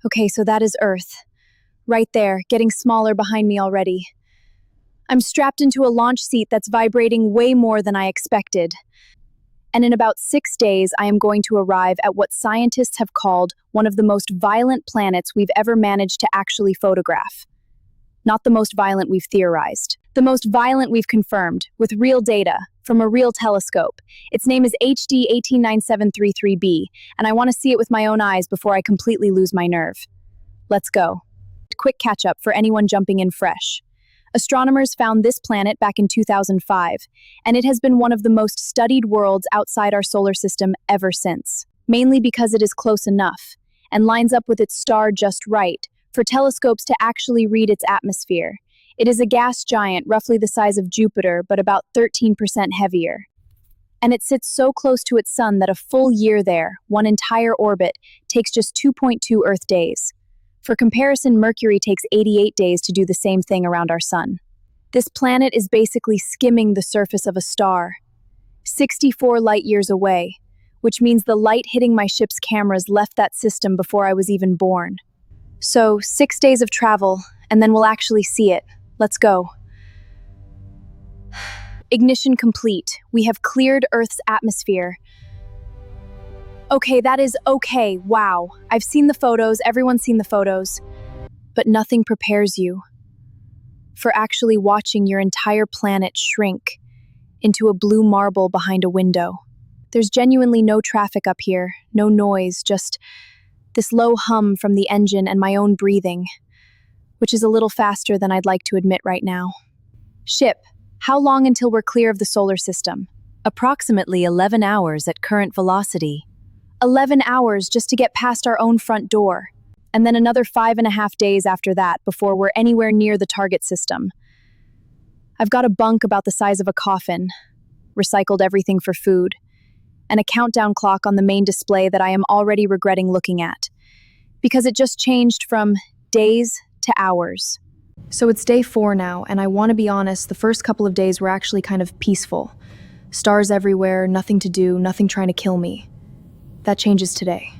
Okay, so that is Earth. Right there, getting smaller behind me already. I'm strapped into a launch seat that's vibrating way more than I expected. And in about 6 days, I am going to arrive at what scientists have called one of the most violent planets we've ever managed to actually photograph. Not the most violent we've theorized. The most violent we've confirmed, with real data, from a real telescope. Its name is HD 189733b, and I want to see it with my own eyes before I completely lose my nerve. Let's go. Quick catch-up for anyone jumping in fresh. Astronomers found this planet back in 2005, and it has been one of the most studied worlds outside our solar system ever since, mainly because it is close enough, and lines up with its star just right, for telescopes to actually read its atmosphere. It is a gas giant roughly the size of Jupiter, but about 13% heavier. And it sits so close to its sun that a full year there, one entire orbit, takes just 2.2 Earth days. For comparison, Mercury takes 88 days to do the same thing around our sun. This planet is basically skimming the surface of a star, 64 light-years away, which means the light hitting my ship's cameras left that system before I was even born. So, 6 days of travel, and then we'll actually see it. Let's go. Ignition complete. We have cleared Earth's atmosphere. Okay, that is okay. Wow. I've seen the photos, everyone's seen the photos. But nothing prepares you for actually watching your entire planet shrink into a blue marble behind a window. There's genuinely no traffic up here, no noise, just this low hum from the engine and my own breathing, which is a little faster than I'd like to admit right now. Ship, how long until we're clear of the solar system? Approximately 11 hours at current velocity. 11 hours just to get past our own front door, and then another 5.5 days after that before we're anywhere near the target system. I've got a bunk about the size of a coffin, recycled everything for food, and a countdown clock on the main display that I am already regretting looking at, because it just changed from days to hours. So it's day 4 now, and I want to be honest, the first couple of days were actually kind of peaceful. Stars everywhere, nothing to do, nothing trying to kill me. That changes today.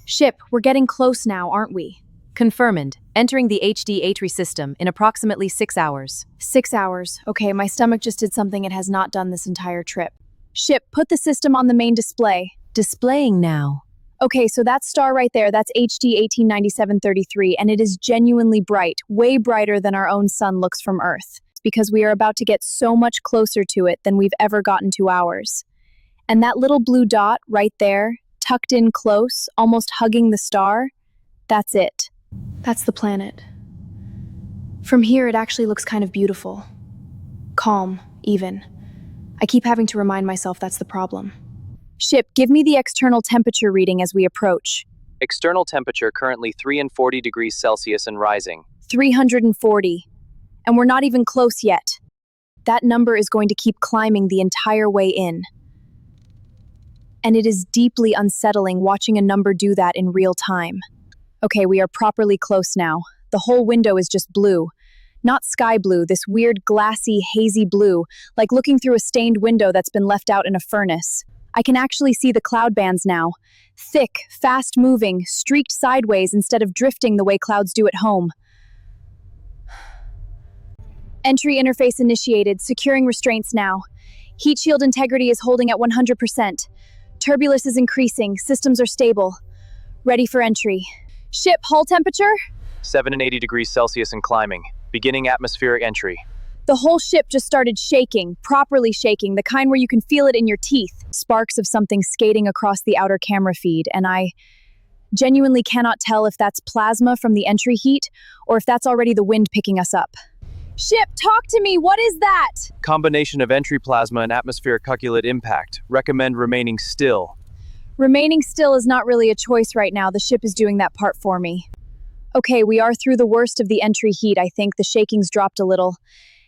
Ship, we're getting close now, aren't we? Confirmed. Entering the HD Atri system in approximately 6 hours. 6 hours. Okay, my stomach just did something it has not done this entire trip. Ship, put the system on the main display. Displaying now. Okay, so that star right there, that's HD 189733, and it is genuinely bright, way brighter than our own sun looks from Earth, because we are about to get so much closer to it than we've ever gotten to ours. And that little blue dot right there, tucked in close, almost hugging the star, that's it. That's the planet. From here, it actually looks kind of beautiful. Calm, even. I keep having to remind myself that's the problem. Ship, give me the external temperature reading as we approach. External temperature currently 340 degrees Celsius and rising. 340. And we're not even close yet. That number is going to keep climbing the entire way in. And it is deeply unsettling watching a number do that in real time. Okay, we are properly close now. The whole window is just blue. Not sky blue, this weird glassy, hazy blue, like looking through a stained window that's been left out in a furnace. I can actually see the cloud bands now. Thick, fast-moving, streaked sideways instead of drifting the way clouds do at home. Entry interface initiated, securing restraints now. Heat shield integrity is holding at 100%. Turbulence is increasing, systems are stable. Ready for entry. Ship, hull temperature? 780 degrees Celsius and climbing. Beginning atmospheric entry. The whole ship just started shaking, properly shaking, the kind where you can feel it in your teeth. Sparks of something skating across the outer camera feed, and I genuinely cannot tell if that's plasma from the entry heat, or if that's already the wind picking us up. Ship, talk to me, what is that? Combination of entry plasma and atmospheric calculate impact. Recommend remaining still. Remaining still is not really a choice right now, the ship is doing that part for me. Okay, we are through the worst of the entry heat, I think. The shaking's dropped a little.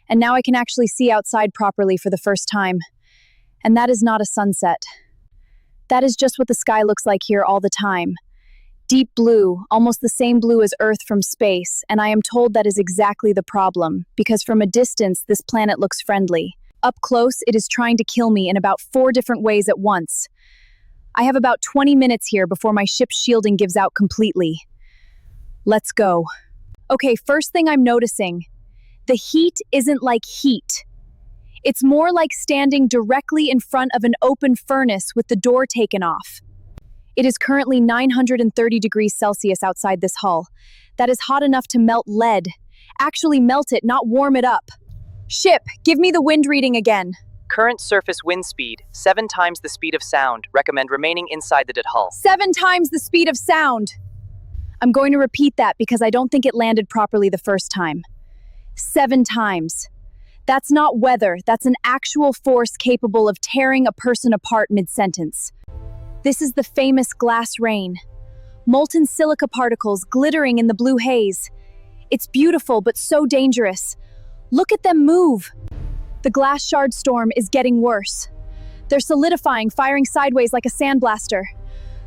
And now I can actually see outside properly for the first time. And that is not a sunset. That is just what the sky looks like here all the time. Deep blue, almost the same blue as Earth from space, and I am told that is exactly the problem, because from a distance, this planet looks friendly. Up close, it is trying to kill me in about 4 different ways at once. I have about 20 minutes here before my ship's shielding gives out completely. Let's go. Okay, first thing I'm noticing. The heat isn't like heat. It's more like standing directly in front of an open furnace with the door taken off. It is currently 930 degrees Celsius outside this hull. That is hot enough to melt lead. Actually melt it, not warm it up. Ship, give me the wind reading again. Current surface wind speed, 7 times the speed of sound. Recommend remaining inside the dead hull. 7 times the speed of sound. I'm going to repeat that because I don't think it landed properly the first time. 7 times. That's not weather, that's an actual force capable of tearing a person apart mid-sentence. This is the famous glass rain. Molten silica particles glittering in the blue haze. It's beautiful, but so dangerous. Look at them move. The glass shard storm is getting worse. They're solidifying, firing sideways like a sandblaster.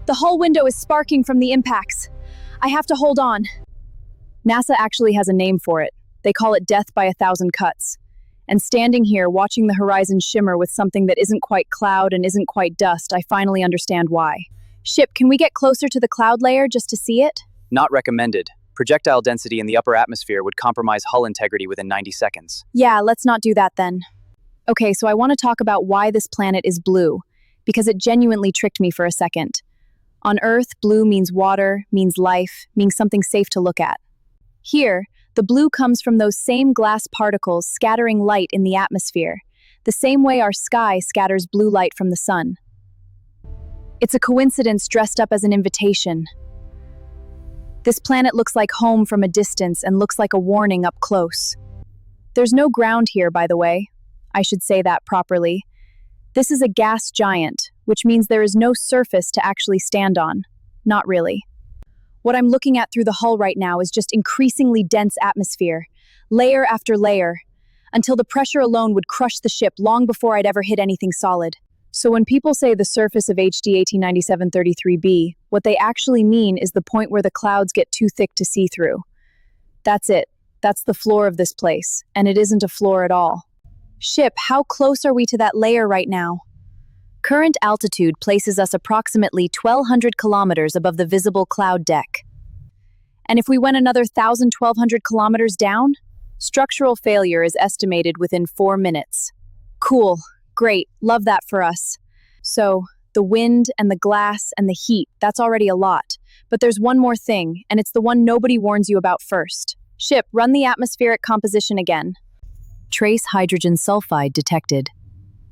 The hull window is sparking from the impacts. I have to hold on. NASA actually has a name for it. They call it death by 1,000 cuts. And standing here, watching the horizon shimmer with something that isn't quite cloud and isn't quite dust, I finally understand why. Ship, can we get closer to the cloud layer just to see it? Not recommended. Projectile density in the upper atmosphere would compromise hull integrity within 90 seconds. Yeah, let's not do that then. Okay, so I want to talk about why this planet is blue, because it genuinely tricked me for a second. On Earth, blue means water, means life, means something safe to look at. Here, the blue comes from those same glass particles scattering light in the atmosphere, the same way our sky scatters blue light from the sun. It's a coincidence dressed up as an invitation. This planet looks like home from a distance and looks like a warning up close. There's no ground here, by the way. I should say that properly. This is a gas giant, which means there is no surface to actually stand on. Not really. What I'm looking at through the hull right now is just increasingly dense atmosphere, layer after layer, until the pressure alone would crush the ship long before I'd ever hit anything solid. So when people say the surface of HD 1897-33b, what they actually mean is the point where the clouds get too thick to see through. That's it. That's the floor of this place, and it isn't a floor at all. Ship, how close are we to that layer right now? Current altitude places us approximately 1,200 kilometers above the visible cloud deck. And if we went another 1,200 kilometers down? Structural failure is estimated within 4 minutes. Cool. Great. Love that for us. So, the wind and the glass and the heat, that's already a lot. But there's one more thing, and it's the one nobody warns you about first. Ship, run the atmospheric composition again. Trace hydrogen sulfide detected.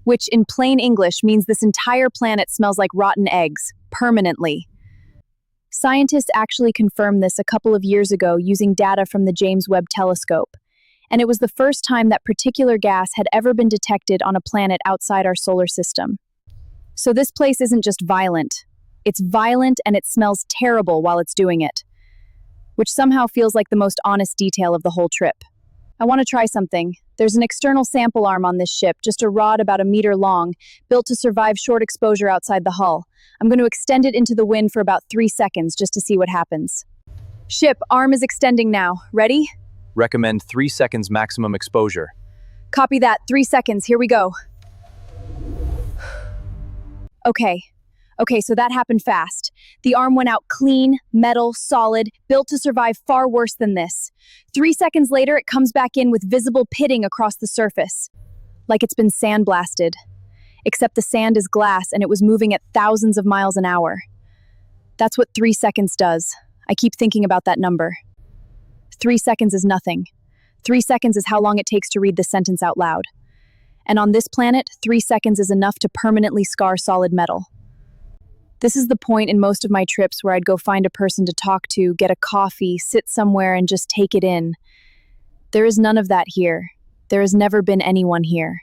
Which in plain English means this entire planet smells like rotten eggs, permanently. Scientists actually confirmed this a couple of years ago using data from the James Webb Telescope, and it was the first time that particular gas had ever been detected on a planet outside our solar system. So this place isn't just violent. It's violent and it smells terrible while it's doing it, which somehow feels like the most honest detail of the whole trip. I want to try something. There's an external sample arm on this ship, just a rod about 1 meter long, built to survive short exposure outside the hull. I'm going to extend it into the wind for about 3 seconds just to see what happens. Ship, arm is extending now. Ready? Recommend 3 seconds maximum exposure. Copy that. 3 seconds. Here we go. Okay, so that happened fast. The arm went out clean, metal, solid, built to survive far worse than this. 3 seconds later, it comes back in with visible pitting across the surface, like it's been sandblasted. Except the sand is glass and it was moving at thousands of miles an hour. That's what 3 seconds does. I keep thinking about that number. 3 seconds is nothing. 3 seconds is how long it takes to read the sentence out loud. And on this planet, 3 seconds is enough to permanently scar solid metal. This is the point in most of my trips where I'd go find a person to talk to, get a coffee, sit somewhere and just take it in. There is none of that here. There has never been anyone here.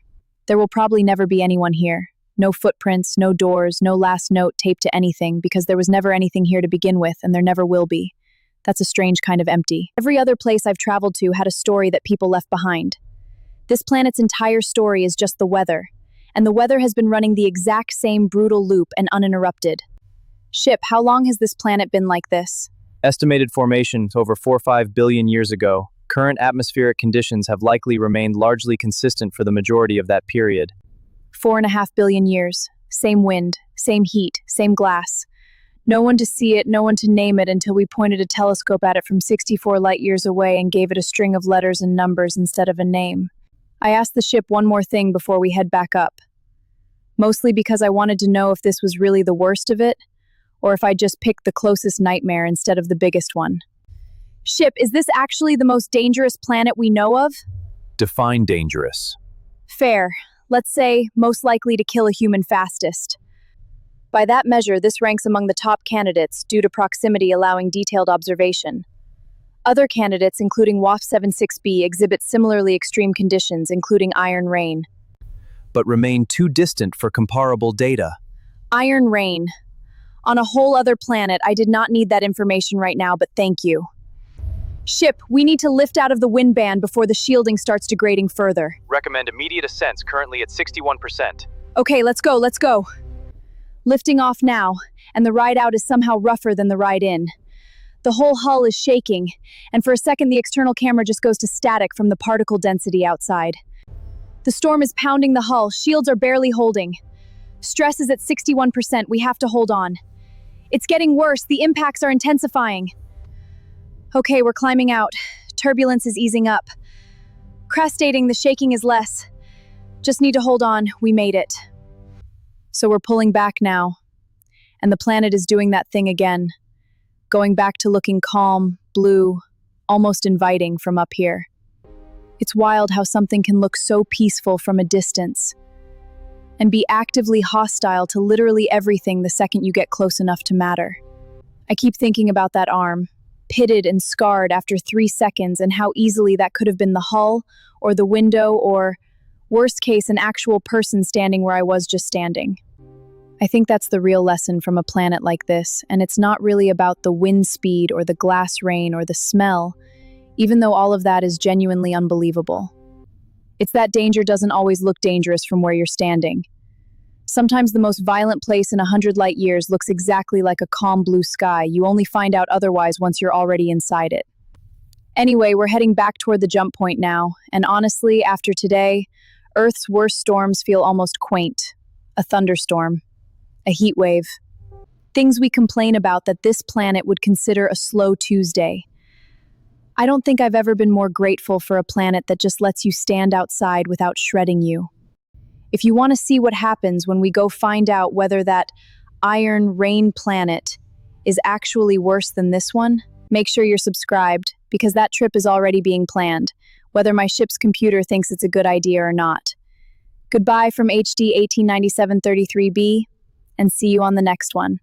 There will probably never be anyone here. No footprints, no doors, no last note taped to anything, because there was never anything here to begin with, and there never will be. That's a strange kind of empty. Every other place I've traveled to had a story that people left behind. This planet's entire story is just the weather, and the weather has been running the exact same brutal loop and uninterrupted. Ship, how long has this planet been like this? Estimated formation over 4-5 billion years ago. Current atmospheric conditions have likely remained largely consistent for the majority of that period. 4.5 billion years. Same wind, same heat, same glass. No one to see it, no one to name it until we pointed a telescope at it from 64 light years away and gave it a string of letters and numbers instead of a name. I asked the ship one more thing before we head back up. Mostly because I wanted to know if this was really the worst of it, or if I just picked the closest nightmare instead of the biggest one. Ship, is this actually the most dangerous planet we know of? Define dangerous. Fair. Let's say most likely to kill a human fastest. By that measure, this ranks among the top candidates due to proximity allowing detailed observation. Other candidates, including WAF 76b, exhibit similarly extreme conditions, including iron rain. But remain too distant for comparable data. Iron rain. On a whole other planet, I did not need that information right now, but thank you. Ship, we need to lift out of the wind band before the shielding starts degrading further. Recommend immediate ascent, currently at 61%. Okay, let's go. Lifting off now, and the ride out is somehow rougher than the ride in. The whole hull is shaking, and for a second the external camera just goes to static from the particle density outside. The storm is pounding the hull, shields are barely holding. Stress is at 61%, we have to hold on. It's getting worse, the impacts are intensifying. Okay, we're climbing out. Turbulence is easing up. Crestating, the shaking is less. Just need to hold on, we made it. So we're pulling back now, and the planet is doing that thing again, going back to looking calm, blue, almost inviting from up here. It's wild how something can look so peaceful from a distance and be actively hostile to literally everything the second you get close enough to matter. I keep thinking about that arm, pitted and scarred after 3 seconds, and how easily that could have been the hull or the window or, worst case, an actual person standing where I was just standing. I think that's the real lesson from a planet like this, and it's not really about the wind speed or the glass rain or the smell, even though all of that is genuinely unbelievable. It's that danger doesn't always look dangerous from where you're standing. Sometimes the most violent place in 100 light years looks exactly like a calm blue sky. You only find out otherwise once you're already inside it. Anyway, we're heading back toward the jump point now, and honestly, after today, Earth's worst storms feel almost quaint. A thunderstorm. A heat wave. Things we complain about that this planet would consider a slow Tuesday. I don't think I've ever been more grateful for a planet that just lets you stand outside without shredding you. If you want to see what happens when we go find out whether that iron rain planet is actually worse than this one, make sure you're subscribed, because that trip is already being planned, whether my ship's computer thinks it's a good idea or not. Goodbye from HD 189733B, and see you on the next one.